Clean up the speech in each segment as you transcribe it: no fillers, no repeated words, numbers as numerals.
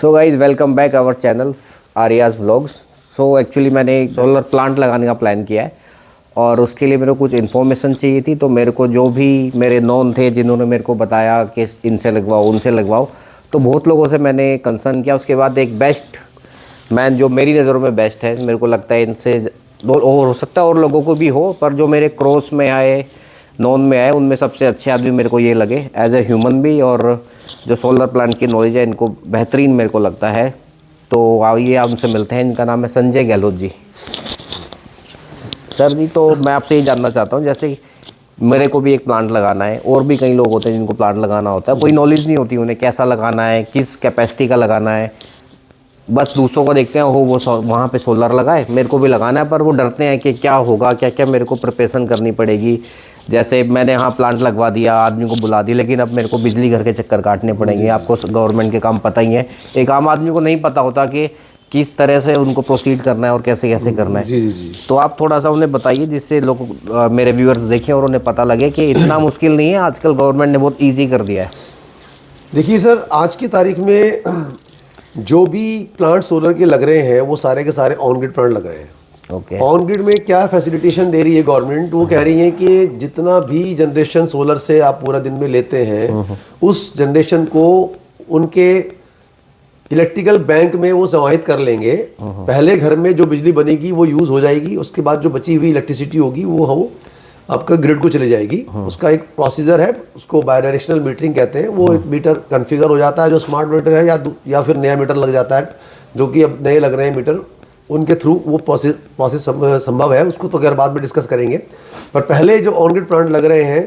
So guys welcome back our channel Arya's vlogs. So actually मैंने एक solar plant लगाने का प्लान किया है और उसके लिए मेरे को कुछ इन्फॉर्मेशन चाहिए थी। तो मेरे को जो भी मेरे नॉन थे जिन्होंने मेरे को बताया कि इनसे लगवाओ उनसे लगवाओ, तो बहुत लोगों से मैंने कंसर्न किया। उसके बाद एक बेस्ट मैन जो मेरी नज़रों में बेस्ट है, मेरे को लगता है इनसे और हो सकता है और लोगों को भी हो, पर जो मेरे क्रॉस में आए नॉन में आए उनमें सबसे अच्छे आदमी मेरे को ये लगे एज ए ह्यूमन भी, और जो सोलर प्लांट की नॉलेज है इनको बेहतरीन मेरे को लगता है। तो आइए आप उनसे मिलते हैं। इनका नाम है संजय गहलोत जी। सर जी, तो मैं आपसे ये जानना चाहता हूँ, जैसे मेरे को भी एक प्लांट लगाना है और भी कई लोग होते हैं जिनको प्लांट लगाना होता है, कोई नॉलेज नहीं होती उन्हें कैसा लगाना है, किस कैपेसिटी का लगाना है। बस दूसरों को देखते हैं वो वहाँ पे सोलर लगाए, मेरे को भी लगाना है, पर वो डरते हैं कि क्या होगा, क्या क्या मेरे को प्रिपरेशन करनी पड़ेगी। जैसे मैंने यहाँ प्लांट लगवा दिया, आदमी को बुला दिया, लेकिन अब मेरे को बिजली घर के चक्कर काटने पड़ेंगे। आपको गवर्नमेंट के काम पता ही है, एक आम आदमी को नहीं पता होता कि किस तरह से उनको प्रोसीड करना है और कैसे कैसे करना है। जी जी जी। तो आप थोड़ा सा उन्हें बताइए जिससे लोग मेरे व्यूअर्स देखें और उन्हें पता लगे कि इतना मुश्किल नहीं है, आजकल गवर्नमेंट ने बहुत ईजी कर दिया है। देखिए सर, आज की तारीख में जो भी प्लांट सोलर के लग रहे हैं वो सारे के सारे ऑन ग्रिड प्लांट लग रहे हैं। ओके। ऑन ग्रिड में क्या फैसिलिटेशन दे रही है गवर्नमेंट, वो कह रही है कि जितना भी जनरेशन सोलर से आप पूरा दिन में लेते हैं उस जनरेशन को उनके इलेक्ट्रिकल बैंक में वो समाहित कर लेंगे। पहले घर में जो बिजली बनेगी वो यूज हो जाएगी, उसके बाद जो बची हुई इलेक्ट्रिसिटी होगी वो आपका ग्रिड को चली जाएगी। उसका एक प्रोसीजर है, उसको बायडायरेक्शनल मीटरिंग कहते हैं। वो एक मीटर कॉन्फ़िगर हो जाता है जो स्मार्ट मीटर है, या फिर नया मीटर लग जाता है, जो कि अब नए लग रहे हैं मीटर, उनके थ्रू वो प्रोसेस संभव है। उसको तो खैर बाद में डिस्कस करेंगे। पर पहले जो ऑन ग्रिड प्लांट लग रहे हैं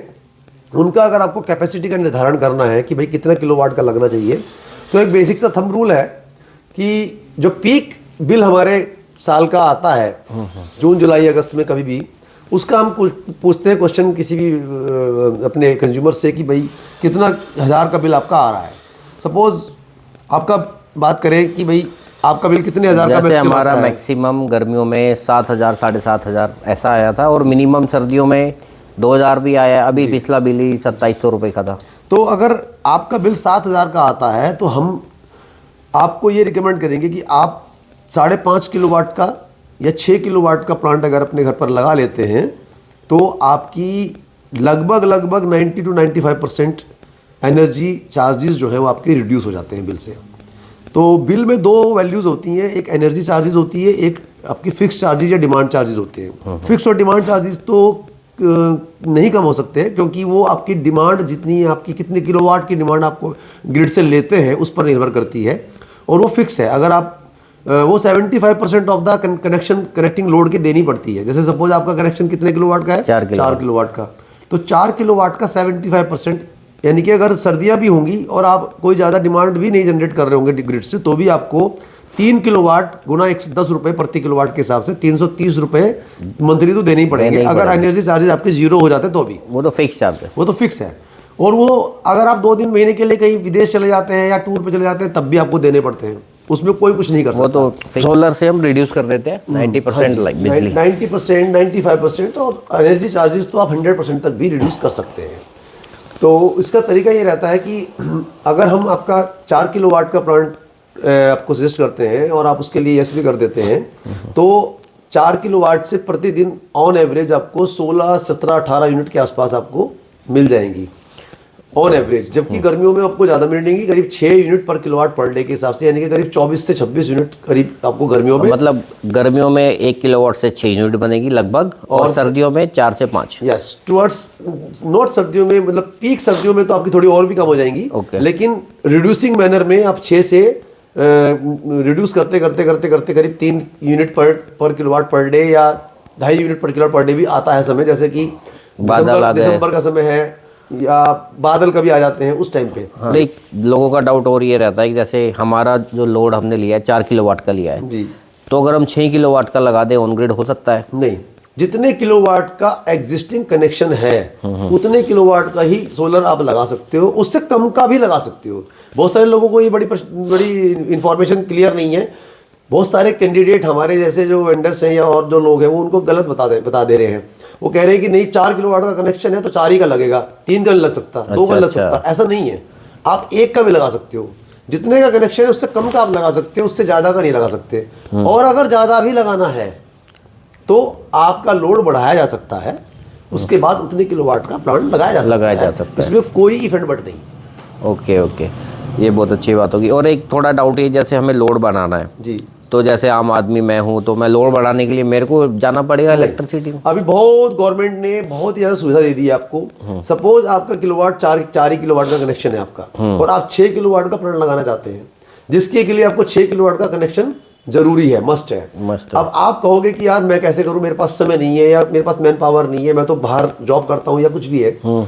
उनका अगर आपको कैपेसिटी का निर्धारण करना है कि भाई कितना किलोवाट का लगना चाहिए, तो एक बेसिक सा थंब रूल है कि जो पीक बिल हमारे साल का आता है जून जुलाई अगस्त में कभी भी, उसका हम पूछते हैं क्वेश्चन किसी भी अपने कंज्यूमर से कि भाई कितना हज़ार का बिल आपका आ रहा है। सपोज आपका बात करें कि भाई आपका बिल कितने हज़ार का जैसे हमारा मैक्सिमम गर्मियों में 7,000 7,500 ऐसा आया था, और मिनिमम सर्दियों में 2,000 भी आया। अभी पिछला बिल ही 2,700 रुपये का था। तो अगर आपका बिल 7,000 का आता है तो हम आपको ये रिकमेंड करेंगे कि आप 5.5 किलोवाट का या 6 किलोवाट का प्लांट अगर अपने घर पर लगा लेते हैं तो आपकी लगभग 90 to 95% एनर्जी चार्जेस जो है वो आपके रिड्यूस हो जाते हैं बिल से। तो बिल में दो वैल्यूज़ होती हैं, एक एनर्जी चार्जेस होती है, एक आपकी फिक्स चार्जेस या डिमांड चार्जेस होते हैं। फिक्स और डिमांड चार्जेस तो नहीं कम हो सकते हैं, क्योंकि वो आपकी डिमांड जितनी, आपकी कितने किलोवाट की डिमांड आपको ग्रिड से लेते हैं उस पर निर्भर करती है, और वो फिक्स है। अगर आप वो 75% ऑफ द कनेक्टिंग लोड की देनी पड़ती है। जैसे सपोज आपका कनेक्शन कितने किलोवाट का है? 4 किलोवाट का। तो 4 किलोवाट का 75%, यानी कि अगर सर्दियां भी होंगी और आप कोई ज़्यादा डिमांड भी नहीं जनरेट कर रहे होंगे ग्रिड से, तो भी आपको 3 किलोवाट गुना 110 रुपये प्रति किलोवाट के हिसाब से 330 रुपये मंथली तो देने ही पड़ेंगे। अगर एनर्जी चार्जेस आपके जीरो हो जाते तो भी वो तो फिक्स चार्ज है, वो तो फिक्स है। और वो अगर आप 2 दिन महीने के लिए कहीं विदेश चले जाते हैं या टूर पे चले जाते हैं तब भी आपको देने पड़ते हैं, उसमें कोई कुछ नहीं कर सकता। वो तो सोलर से हम रिड्यूस कर देते हैं 90%, लाइक बिजली 90% 95%, और एनर्जी चार्जेस तो आप 100% तक भी रिड्यूस कर सकते हैं। तो इसका तरीका ये रहता है कि अगर हम आपका 4 किलोवाट का प्लांट आपको सजेस्ट करते हैं और आप उसके लिए यस भी कर देते हैं, तो 4 किलोवाट से प्रतिदिन ऑन एवरेज आपको 16, 17, 18 यूनिट के आसपास आपको मिल जाएंगी ऑन एवरेज। जबकि गर्मियों में आपको ज़्यादा मिलेंगी, करीब 6 यूनिट पर किलोवाट पर डे के हिसाब से, यानी कि करीब 24 से 26 यूनिट करीब आपको गर्मियों में, मतलब गर्मियों में 1 किलोवाट से 6 यूनिट बनेगी लगभग, और सर्दियों में 4 से 5। यस, टुवर्ड्स नॉट सर्दियों में, मतलब पीक सर्दियों में तो आपकी थोड़ी और भी कम हो जाएंगी। लेकिन रिड्यूसिंग मैनर में आप 6 से रिड्यूस करते करीब 3 यूनिट पर किलोवाट पर डे या 2.5 यूनिट पर किलोवाट पर डे भी आता है समय, जैसे कि दिसंबर का समय है या बादल कभी आ जाते हैं उस टाइम पे। हाँ। एक लोगों का डाउट और ये रहता है कि जैसे हमारा जो लोड हमने लिया है 4 किलोवाट का लिया है जी, तो अगर हम 6 किलोवाट का लगा दें ऑन ग्रिड हो सकता है? नहीं, जितने किलोवाट का एग्जिस्टिंग कनेक्शन है उतने किलोवाट का ही सोलर आप लगा सकते हो, उससे कम का भी लगा सकते हो। बहुत सारे लोगों को ये बड़ी इंफॉर्मेशन क्लियर नहीं है। बहुत सारे कैंडिडेट हमारे जैसे जो वेंडर्स हैं या और जो लोग हैं वो उनको गलत बता दे रहे हैं। वो कह रहे हैं कि नहीं 4 किलोवाट का कनेक्शन है तो 4 ही का लगेगा, 3 का नहीं लग सकता, 2 का लग सकता। ऐसा नहीं है, आप 1 का भी लगा सकते हो। जितने का कनेक्शन है उससे कम का आप लगा सकते हैं, उससे ज़्यादा का नहीं लगा सकते। और अगर ज़्यादा भी लगाना है तो आपका लोड बढ़ाया जा सकता है, उसके बाद उतने किलोवाट का प्लांट लगाया जा सकता है। इसमें कोई इफेक्ट बट नहीं। ओके ओके, ये बहुत अच्छी बात होगी। और एक थोड़ा डाउट है, जैसे हमें लोड बनाना है जी, तो जैसे आम आदमी मैं हूँ तो मैं लोड बढ़ाने के लिए मेरे को जाना पड़ेगा इलेक्ट्रिसिटी में? अभी बहुत गवर्नमेंट ने बहुत ही ज़्यादा सुविधा दे दी है आपको। सपोज आपका किलोवाट 4 ही किलोवाट का कनेक्शन है आपका और आप 6 किलोवाट का प्लांट लगाना चाहते हैं, जिसके के लिए आपको 6 किलोवाट का कनेक्शन जरूरी है, मस्ट है। अब आप कहोगे कि यार मैं कैसे करूं, मेरे पास समय नहीं है या मेरे पास मैन पावर नहीं है, मैं तो बाहर जॉब करता हूं या कुछ भी है।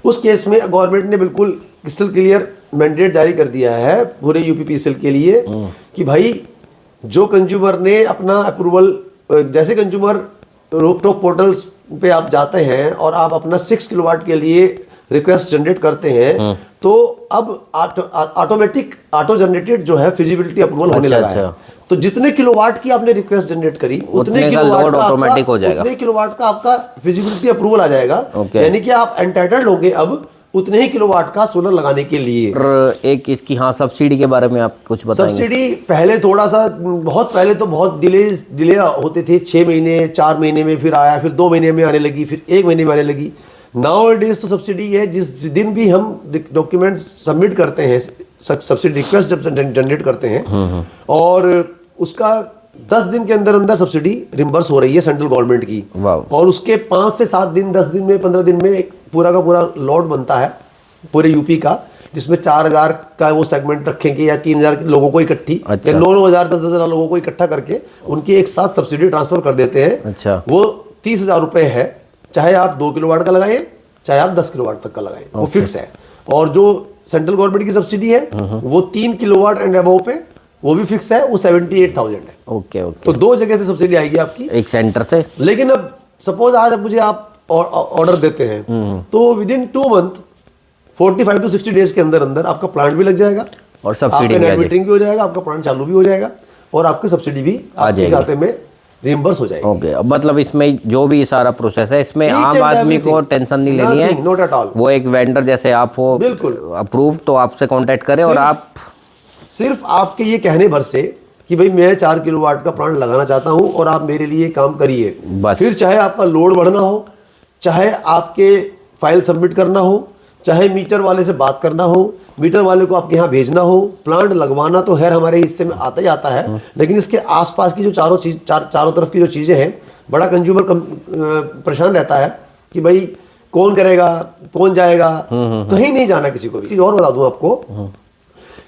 उस केस में गवर्नमेंट ने बिल्कुल क्रिस्टल क्लियर मैंडेट जारी कर दिया है पूरे यूपीपीसीएल के लिए कि भाई जो कंज्यूमर ने अपना अप्रूवल, जैसे कंज्यूमर रोकटोक पोर्टल्स पे आप जाते हैं और आप अपना 6 किलोवाट के लिए रिक्वेस्ट जनरेट करते हैं तो अब ऑटोमेटिक ऑटो जनरेटेड जो है फिजिबिलिटी अप्रूवल होने लगा है। तो जितने किलोवाट की आपने रिक्वेस्ट जनरेट करी उतने किलोवाट का ऑटोमेटिक हो जाएगा, उतने किलोवाट का आपका फिजिबिलिटी अप्रूवल आ जाएगा। यानी कि आप एंटाइटल्ड होंगे अब उतने ही किलोवाट का सोलर लगाने के लिए। और एक इसकी हाँ सब्सिडी के बारे में आप कुछ बताएंगे? सब्सिडी पहले थोड़ा सा, बहुत पहले तो बहुत डिले होते थे, 6 महीने 4 महीने में, फिर आया, फिर 2 महीने में आने लगी, फिर 1 महीने में आने लगी। नाउ डेज तो सब्सिडी है, जिस दिन भी हम डॉक्यूमेंट सबमिट करते हैं, सब्सिडी रिक्वेस्ट जब जनरेट करते हैं और उसका 10 दिन के अंदर अंदर सब्सिडी रिम्बर्स हो रही है सेंट्रल गवर्नमेंट की। और उसके 5 से 7 दिन, 10 दिन में, 15 दिन में एक पूरा का पूरा लॉट बनता है पूरे यूपी का, जिसमें 4000 का वो सेगमेंट रखेंगे या 3000 लोगों को इकट्ठी या 9,000 10,000 लोगों को इकट्ठा करके उनकी एक साथ सब्सिडी ट्रांसफर कर देते हैं। वो 30,000 रुपए है, चाहे आप 2 किलोवाट का लगाएं चाहे आप 10 किलोवाट तक का लगाएं, वो फिक्स है। और जो सेंट्रल गवर्नमेंट की सब्सिडी है वो 3 किलोवाट एंड अबव पे वो भी फिक्स है, वो 78,000 है। ओके ओके, तो 2 जगह से सब्सिडी आएगी आपकी, एक सेंटर से। लेकिन अब सपोज आज मुझे आप ऑर्डर देते हैं तो with in 2 month 45 to 60 days के अंदर अंदर आपका प्लांट भी लग जाएगा और सब्सिडी भी हो जाएगा, आपका प्लांट चालू भी हो जाएगा और आपकी सब्सिडी भी आपके खाते में रिइंबर्स हो जाएगी। ओके, मतलब इसमें जो भी सारा प्रोसेस है इसमें आम आदमी को टेंशन नहीं लेनी है, नॉट एट ऑल। वो एक वेंडर जैसे आप हो बिल्कुल अप्रूव, तो आपसे कांटेक्ट करें और आप सिर्फ आपके ये कहने भर से कि भाई मैं 4 किलोवाट का प्लांट लगाना चाहता हूं और आप मेरे लिए काम करिए, फिर चाहे आपका लोड बढ़ना हो, चाहे आपके फाइल सबमिट करना हो, चाहे मीटर वाले से बात करना हो, मीटर वाले को आपके यहाँ भेजना हो, प्लांट लगवाना तो खैर हमारे हिस्से में आता ही आता है, लेकिन इसके आसपास की जो चारों तरफ की जो चीज़ें हैं, बड़ा कंज्यूमर परेशान रहता है कि भाई कौन करेगा, कौन जाएगा, कहीं नहीं जाना किसी को भी। चीज़ और बता दूं आपको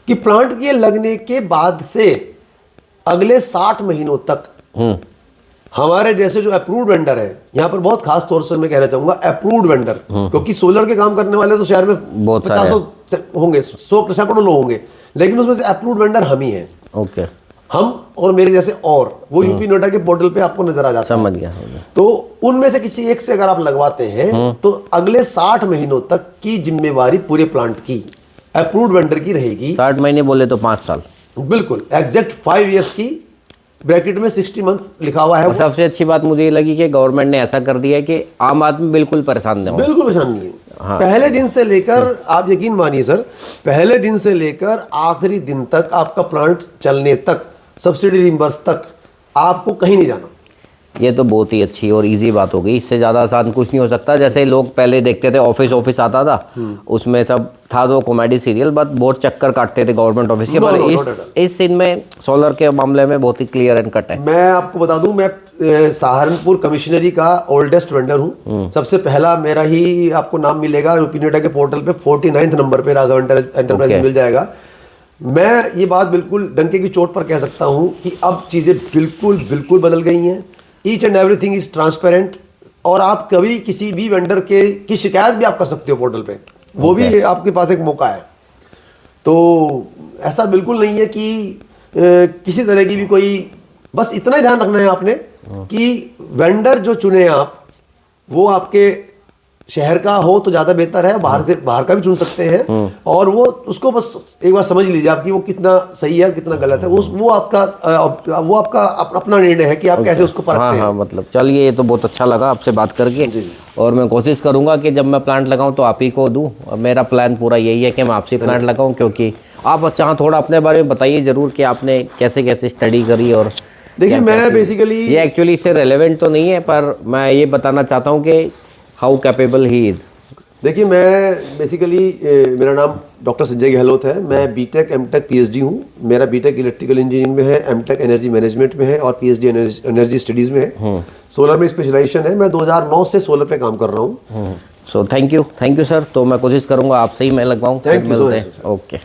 कि प्लांट के लगने के बाद से अगले 60 महीनों तक हमारे जैसे जो अप्रूव्ड वेंडर है, यहाँ पर बहुत खास तौर से मैं कहना चाहूंगा अप्रूव्ड वेंडर, क्योंकि सोलर के काम करने वाले तो शहर में 50 होंगे, 100% लोग होंगे, लेकिन उसमें से अप्रूव्ड वेंडर हम ही हैं। ओके, हम और मेरे जैसे और वो यूपी नोएडा के पोर्टल पे आपको नजर आ जाता है। समझ गया। तो उनमें से किसी एक से अगर आप लगवाते हैं तो अगले 60 महीनों तक की जिम्मेवारी पूरे प्लांट की अप्रूव्ड वेंडर की रहेगी। 60 महीने बोले तो 5 साल, बिल्कुल एग्जैक्ट 5 इयर्स की ब्रैकेट में 60 मंथ लिखा हुआ है। और सबसे अच्छी बात मुझे ये लगी कि गवर्नमेंट ने ऐसा कर दिया है कि आम आदमी बिल्कुल परेशान नहीं हो। बिल्कुल परेशान नहीं है। हाँ। पहले दिन से लेकर आप यकीन मानिए सर, पहले दिन से लेकर आखिरी दिन तक आपका प्लांट चलने तक, सब्सिडी रिम्बर्स तक आपको कहीं नहीं जाना। ये तो बहुत ही अच्छी और इजी बात हो गई, इससे ज़्यादा आसान कुछ नहीं हो सकता। जैसे लोग पहले देखते थे ऑफिस आता था, उसमें सब था तो कॉमेडी सीरियल, बट बहुत चक्कर काटते थे गवर्नमेंट ऑफिस के। पर इस सीन में सोलर के मामले में बहुत ही क्लियर एंड कट है। मैं आपको बता दूं, मैं सहारनपुर कमिश्नरी का ओल्डेस्ट वेंडर हूं। सबसे पहला मेरा ही आपको नाम मिलेगा यूपी नोएडा के पोर्टल पे 49 नंबर पे राघव एंटरप्राइज मिल जाएगा। मैं ये बात बिल्कुल डंके की चोट पर कह सकता हूं कि अब चीजें बिल्कुल बदल गई हैं। Each and everything is transparent, और आप कभी किसी भी वेंडर की शिकायत भी आप कर सकते हो पोर्टल पे, वो भी आपके पास एक मौका है। तो ऐसा बिल्कुल नहीं है कि किसी तरह की भी कोई, बस इतना ही ध्यान रखना है आपने कि वेंडर जो चुने आप वो आपके शहर का हो तो ज्यादा बेहतर है, बाहर का भी चुन सकते हैं, और वो उसको बस एक बार समझ लीजिए आप कि वो कितना सही है कितना गलत है। वो आपका अपना निर्णय है कि आप कैसे उसको परखते हैं। हाँ, मतलब चलिए, ये तो बहुत अच्छा लगा आपसे बात करके। और मैं कोशिश करूंगा कि जब मैं प्लांट लगाऊं तो आप ही को दूं। मेरा प्लान पूरा यही है कि मैं आपसे प्लांट लगाऊं, क्योंकि आप अच्छा थोड़ा अपने बारे में बताइए ज़रूर कि आपने कैसे कैसे स्टडी करी और देखिए मैं बेसिकली ये एक्चुअली इससे रेलेवेंट तो नहीं है, पर मैं ये बताना चाहता हूँ कि हाउ कैपेबल ही इज़। देखिए मैं बेसिकली मेरा नाम डॉक्टर संजय गहलोत है। मैं बीटेक एमटेक पीएचडी हूँ। मेरा बीटेक इलेक्ट्रिकल इंजीनियरिंग में है, एमटेक एनर्जी मैनेजमेंट में है और पीएचडी एनर्जी स्टडीज़ में है। सोलर में स्पेशलाइजेशन है। मैं 2009 से सोलर पे काम कर रहा हूँ। So thank you sir. तो मैं कोशिश करूँगा आपसे ही मैं लगवाऊँ। Thank you so much, sir. Okay.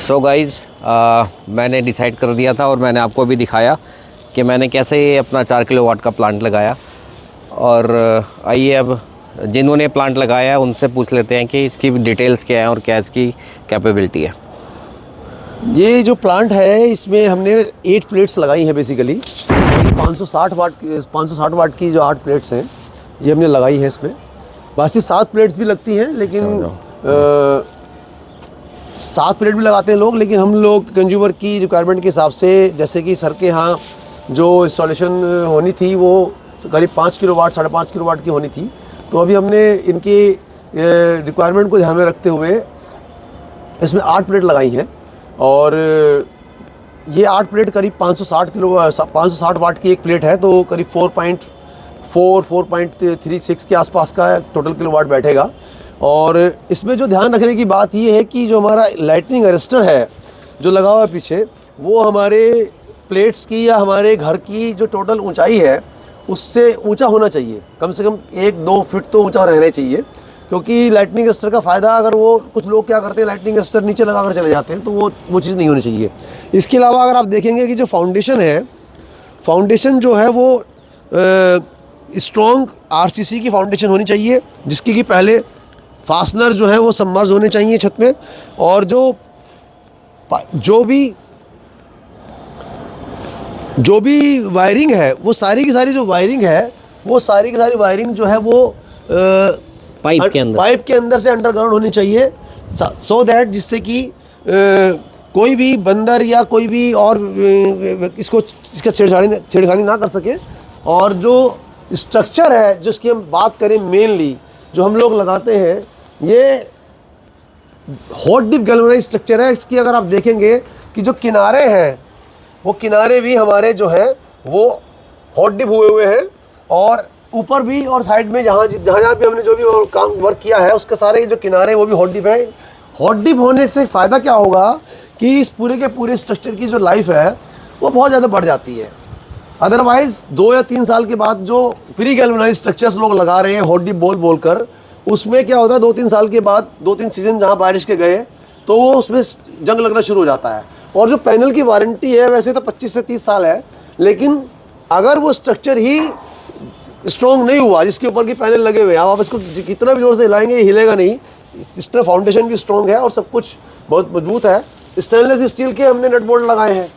So guys मैंने डिसाइड कर दिया था और मैंने आपको भी दिखाया कि मैंने कैसे ये अपना 4 किलोवाट का प्लांट लगाया। और आइए अब जिन्होंने प्लांट लगाया है उनसे पूछ लेते हैं कि इसकी डिटेल्स क्या है और क्या इसकी कैपेबिलिटी है। ये जो प्लांट है इसमें हमने 8 प्लेट्स लगाई हैं बेसिकली। 560 वाट की जो 8 प्लेट्स हैं ये हमने लगाई है इसमें। बाकी 7 प्लेट्स भी लगती हैं, लेकिन 7 प्लेट भी लगाते हैं लोग, लेकिन हम लोग कंज्यूमर की रिक्वायरमेंट के हिसाब से, जैसे कि सर के यहाँ जो इंस्टॉलेशन होनी थी वो करीब 5 किलोवाट 5.5 किलोवाट की होनी थी, तो अभी हमने इनकी रिक्वायरमेंट को ध्यान में रखते हुए इसमें 8 प्लेट लगाई हैं। और ये 8 प्लेट करीब 560 वाट की एक प्लेट है, तो करीब 4.36 के आसपास का टोटल किलोवाट बैठेगा। और इसमें जो ध्यान रखने की बात ये है कि जो हमारा लाइटनिंग अरेस्टर है जो लगा हुआ है पीछे, वो हमारे प्लेट्स की या हमारे घर की जो टोटल ऊंचाई है उससे ऊंचा होना चाहिए, कम से कम 1-2 फीट तो ऊंचा रहना चाहिए। क्योंकि लाइटनिंग अरेस्टर का फ़ायदा, अगर वो कुछ लोग क्या करते हैं लाइटनिंग अरेस्टर नीचे लगा कर चले जाते हैं, तो वो चीज़ नहीं होनी चाहिए। इसके अलावा अगर आप देखेंगे कि जो फाउंडेशन है, फाउंडेशन जो है वो स्ट्रॉन्ग आरसीसी की फाउंडेशन होनी चाहिए, जिसकी कि पहले फास्टनर जो है वो सबमर्ज होने चाहिए छत में। और जो भी वायरिंग है, वो सारी की सारी जो वायरिंग है, वो सारी की सारी वायरिंग जो है वो पाइप के अंदर से अंडरग्राउंड होनी चाहिए, सो दैट जिससे कि कोई भी बंदर या कोई भी और इसका छेड़खानी ना कर सके। और जो स्ट्रक्चर है जिसकी हम बात करें, मेनली जो हम लोग लगाते हैं, ये हॉट डिप गैल्वेनाइज्ड स्ट्रक्चर है। इसकी अगर आप देखेंगे कि जो किनारे हैं, वो किनारे भी हमारे जो है वो हॉट डिप हुए हुए हैं, और ऊपर भी और साइड में जहाँ भी हमने जो भी काम वर्क किया है, उसके सारे जो किनारे वो भी हॉट डिप है। हॉट डिप होने से फ़ायदा क्या होगा कि इस पूरे के पूरे स्ट्रक्चर की जो लाइफ है वो बहुत ज़्यादा बढ़ जाती है। अदरवाइज़ 2 या 3 साल के बाद जो प्री गैल्वेनाइज्ड स्ट्रक्चर्स लोग लगा रहे हैं हॉट डिप बोल कर, उसमें क्या होता है 2-3 साल के बाद, 2-3 सीजन जहाँ बारिश के गए, तो वो उसमें जंग लगना शुरू हो जाता है। और जो पैनल की वारंटी है वैसे तो 25 से 30 साल है, लेकिन अगर वो स्ट्रक्चर ही स्ट्रॉन्ग नहीं हुआ जिसके ऊपर की पैनल लगे हुए हैं, आप इसको कितना भी जोर से हिलाएंगे हिलेगा नहीं। इसका फाउंडेशन भी स्ट्रॉन्ग है और सब कुछ बहुत मजबूत है। स्टेनलेस स्टील के हमने नट बोल्ट लगाए हैं।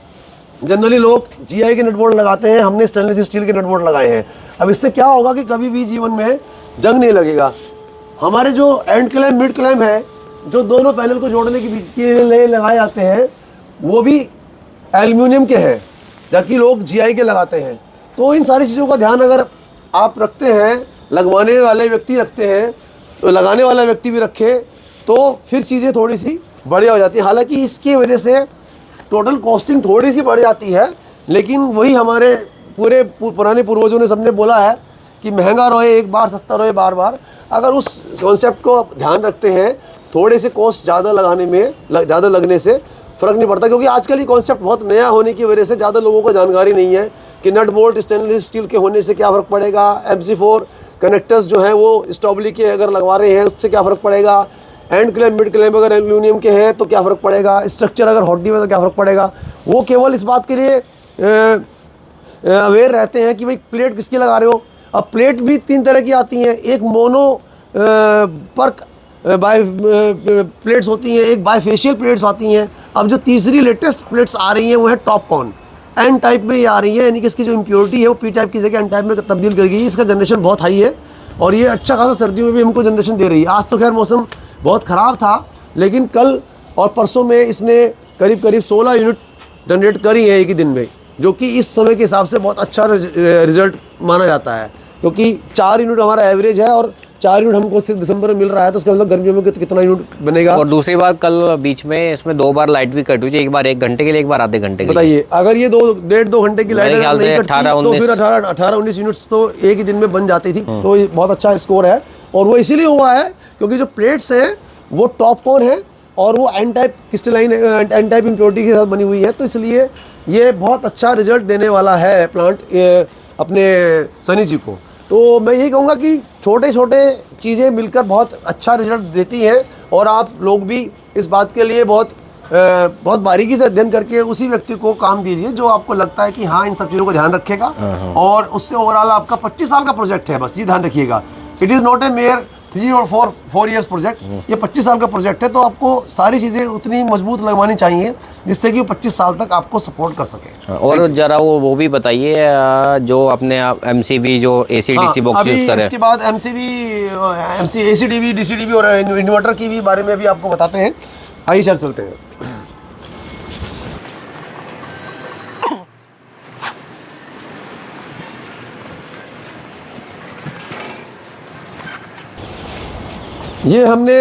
जनरली लोग जीआई के नट बोल्ट लगाते हैं, हमने स्टेनलेस स्टील के नट बोल्ट लगाए हैं। अब इससे क्या होगा कि कभी भी जीवन में जंग नहीं लगेगा। हमारे जो एंड क्लैम्प मिड क्लैम्प है, जो दोनों पैनल को जोड़ने के लिए लगाए जाते हैं, वो भी एल्युमिनियम के हैं, जबकि लोग जीआई के लगाते हैं। तो इन सारी चीज़ों का ध्यान अगर आप रखते हैं, लगवाने वाले व्यक्ति रखते हैं, तो लगाने वाला व्यक्ति भी रखे, तो फिर चीज़ें थोड़ी सी बढ़िया हो जाती है। हालांकि इसकी वजह से टोटल कॉस्टिंग थोड़ी सी बढ़ जाती है, लेकिन वही हमारे पुराने पूर्वजों ने सबने बोला है कि महंगा रहे एक बार, सस्ता रहे बार बार। अगर उस कॉन्सेप्ट को ध्यान रखते हैं, थोड़े से कॉस्ट ज़्यादा ज़्यादा लगने से फ़र्क नहीं पड़ता। क्योंकि आजकल ये कॉन्सेप्ट बहुत नया होने की वजह से ज़्यादा लोगों को जानकारी नहीं है कि नट बोल्ट स्टेनलेस स्टील के होने से क्या फ़र्क पड़ेगा, MC4 कनेक्टर्स जो हैं वो स्टॉबली के अगर लगवा रहे हैं उससे क्या फ़र्क पड़ेगा, एंड क्लैम्प मिड क्लैम्प अगर एल्यूमिनियम के हैं तो क्या फ़र्क पड़ेगा, स्ट्रक्चर अगर हॉट डिप है तो क्या फ़र्क पड़ेगा। वो केवल इस बात के लिए अवेयर रहते हैं कि भाई प्लेट किसकी लगा रहे हो। अब प्लेट भी 3 तरह की आती हैं, एक मोनो पर्क बाय प्लेट्स होती हैं, एक बायफेशियल प्लेट्स आती हैं। अब जो तीसरी लेटेस्ट प्लेट्स आ रही हैं वो है टॉपकॉन, एन टाइप में ये आ रही है, यानी कि इसकी जो इम्प्योरिटी है वो पी टाइप की जगह एन टाइप में तब्दील कर गई है। इसका जनरेशन बहुत हाई है और ये अच्छा खासा सर्दियों में भी हमको जनरेशन दे रही है। आज तो खैर मौसम बहुत ख़राब था, लेकिन कल और परसों में इसने करीब 16 यूनिट जनरेट करी है एक ही दिन में, जो कि इस समय के हिसाब से बहुत अच्छा रिजल्ट माना जाता है। क्योंकि 4 यूनिट हमारा एवरेज है और 4 यूनिट हमको सिर्फ दिसंबर में मिल रहा है, तो उसका मतलब गर्मियों में कितना यूनिट बनेगा। और दूसरी बात, कल बीच में इसमें 2 बार लाइट भी कट हुई थी, एक बार 1 घंटे के लिए, एक बार आधे घंटे के लिए। बताइए, अगर ये 1.5-2 घंटे की लाइट नहीं कटती तो फिर 18-19 यूनिट्स तो एक ही दिन में बन जाती थी। तो ये बहुत अच्छा स्कोर है, और वो इसीलिए हुआ है क्योंकि जो प्लेट्स हैं वो टॉपकॉन है और वो N type crystalline N type impurity के साथ बनी हुई है, तो इसलिए ये बहुत अच्छा रिजल्ट देने वाला है प्लांट अपने सनी जी को। तो मैं यही कहूँगा कि छोटे छोटे चीज़ें मिलकर बहुत अच्छा रिजल्ट देती हैं, और आप लोग भी इस बात के लिए बहुत बारीकी से अध्ययन करके उसी व्यक्ति को काम दीजिए जो आपको लगता है कि हाँ इन सब चीज़ों को ध्यान रखेगा, और उससे ओवरऑल आपका 25 साल का प्रोजेक्ट है। बस ये ध्यान रखिएगा, it is not a mayor 3 और 4 इयर्स प्रोजेक्ट, ये 25 साल का प्रोजेक्ट है, तो आपको सारी चीज़ें उतनी मजबूत लगवानी चाहिए जिससे कि वो 25 साल तक आपको सपोर्ट कर सके। और जरा वो भी बताइए जो अपने आप MCB जो AC/DC बॉक्स यूज़ करें, इसके बाद ACDV DCDV और इन्वर्टर की भी बारे में भी आपको बताते हैं। आइए सर चलते हैं। ये हमने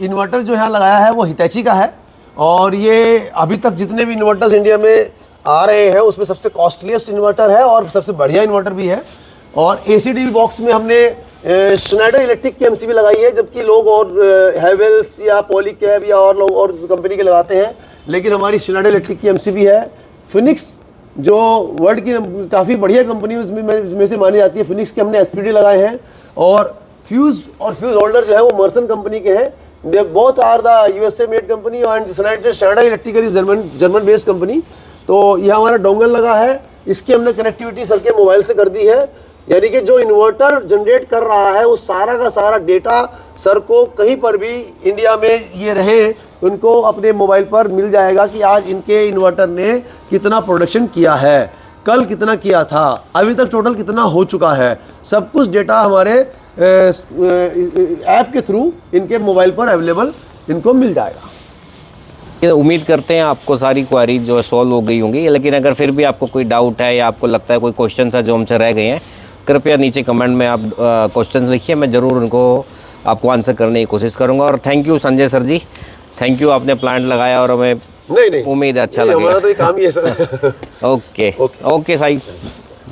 इन्वर्टर जो यहाँ लगाया है वो हितैची का है, और ये अभी तक जितने भी इन्वर्टर्स इंडिया में आ रहे हैं उसमें सबसे कॉस्टलीस्ट इन्वर्टर है और सबसे बढ़िया इन्वर्टर भी है। और ACDV बॉक्स में हमने स्नाइडर इलेक्ट्रिक की MCB लगाई है, जबकि लोग और हैवेल्स या पॉलीकैब या और लोग और कंपनी के लगाते हैं, लेकिन हमारी स्नाइडर इलेक्ट्रिक की MCB है। फिनिक्स जो वर्ल्ड की काफ़ी बढ़िया कंपनी उसमें से मानी जाती है, फिनिक्स के हमने SPD लगाए हैं। और फ्यूज़ होल्डर जो है वो मर्सन कंपनी के हैं। They both are the USA made company and Schneider electrical is German based company. तो यह हमारा डोंगल लगा है, इसकी हमने कनेक्टिविटी सर के मोबाइल से कर दी है, यानी कि जो इन्वर्टर जनरेट कर रहा है वो सारा का सारा डेटा सर को कहीं पर भी इंडिया में ये रहे उनको अपने मोबाइल पर मिल जाएगा कि आज इनके इन्वर्टर ने कितना प्रोडक्शन किया है, कल कितना किया था, अभी तक टोटल कितना हो चुका है। सब कुछ डेटा हमारे ऐप के थ्रू इनके मोबाइल पर अवेलेबल इनको मिल जाएगा। उम्मीद करते हैं आपको सारी क्वेरीज जो है सॉल्व हो गई होंगी, लेकिन अगर फिर भी आपको कोई डाउट है या आपको लगता है कोई क्वेश्चन है जो हमसे रह गए हैं, कृपया नीचे कमेंट में आप क्वेश्चन लिखिए, मैं ज़रूर उनको आपको आंसर करने की कोशिश करूंगा। और thank you Sanjay sir ji, thank you, आपने प्लांट लगाया और हमें नहीं उम्मीद है अच्छा लगा। हमारा तो ये काम ही है सर। ओके साई,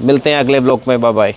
मिलते हैं अगले ब्लॉग में, बाय बाय।